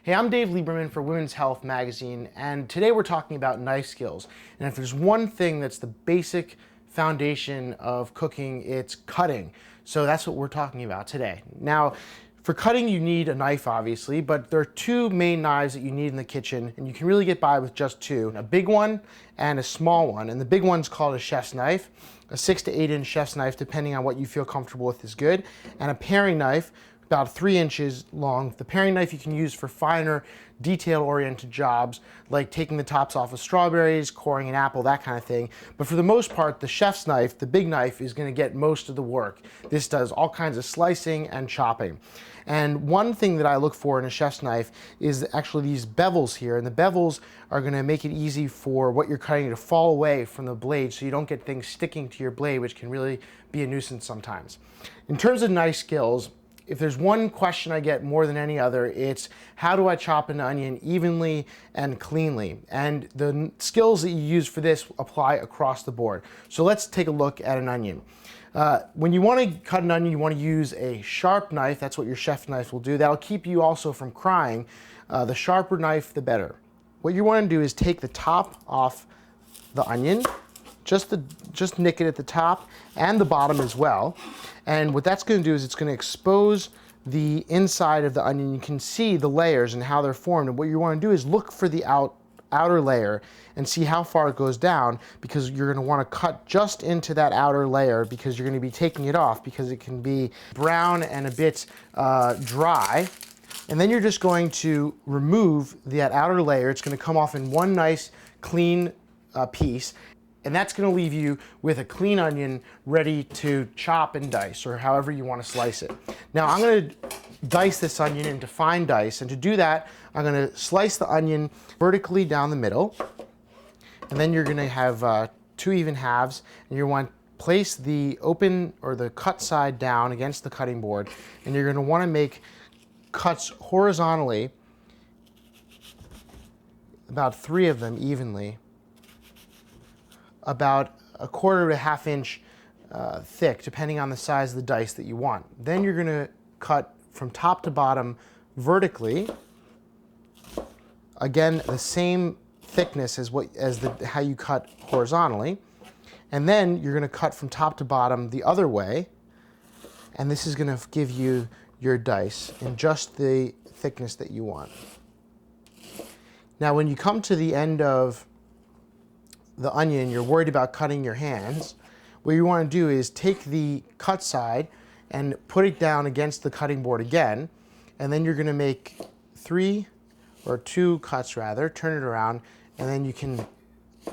Hey, I'm Dave Lieberman for Women's Health magazine, and today we're talking about knife skills. And if there's one thing that's the basic foundation of cooking, it's cutting. So that's what we're talking about today. Now, for cutting, you need a knife, obviously, but there are two main knives that you need in the kitchen, and you can really get by with just two. A big one and a small one. And the big one's called a chef's knife. A 6 to 8 inch chef's knife, depending on what you feel comfortable with, is good. And a paring knife, about 3 inches long. The paring knife you can use for finer, detail-oriented jobs, like taking the tops off of strawberries, coring an apple, that kind of thing. But for the most part, the chef's knife, the big knife, is going to get most of the work. This does all kinds of slicing and chopping. And one thing that I look for in a chef's knife is actually these bevels here. And the bevels are going to make it easy for what you're cutting to fall away from the blade so you don't get things sticking to your blade, which can really be a nuisance sometimes. In terms of knife skills, if there's one question I get more than any other, it's how do I chop an onion evenly and cleanly? And the skills that you use for this apply across the board. So let's take a look at an onion. When you want to cut an onion, you want to use a sharp knife. That's what your chef's knife will do. That'll keep you also from crying. The sharper knife, the better. What you want to do is take the top off the onion, just nick it at the top and the bottom as well. And what that's going to do is it's going to expose the inside of the onion. You can see the layers and how they're formed. And what you want to do is look for the outer layer and see how far it goes down, because you're going to want to cut just into that outer layer, because you're going to be taking it off because it can be brown and a bit dry. And then you're just going to remove that outer layer. It's going to come off in one nice clean piece. And that's going to leave you with a clean onion ready to chop and dice, or however you want to slice it. Now I'm going to dice this onion into fine dice, and to do that, I'm going to slice the onion vertically down the middle, and then you're going to have 2 even halves, and you want to place the open or the cut side down against the cutting board, and you're going to want to make cuts horizontally, about 3 of them evenly, about 1/4 to 1/2 inch thick, depending on the size of the dice that you want. Then you're going to cut from top to bottom vertically. Again, the same thickness as how you cut horizontally. And then you're going to cut from top to bottom the other way. And this is going to give you your dice in just the thickness that you want. Now, when you come to the end of the onion, you're worried about cutting your hands, what you want to do is take the cut side and put it down against the cutting board again, and then you're going to make 2 cuts rather, turn it around, and then you can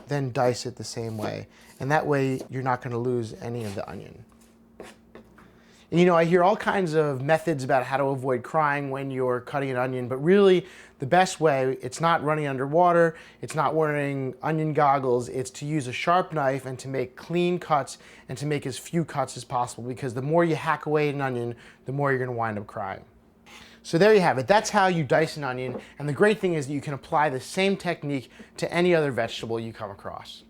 then dice it the same way. And that way you're not going to lose any of the onion. And you know, I hear all kinds of methods about how to avoid crying when you're cutting an onion, but really the best way, it's not running underwater, it's not wearing onion goggles, it's to use a sharp knife and to make clean cuts and to make as few cuts as possible, because the more you hack away at an onion, the more you're going to wind up crying. So there you have it. That's how you dice an onion, and the great thing is that you can apply the same technique to any other vegetable you come across.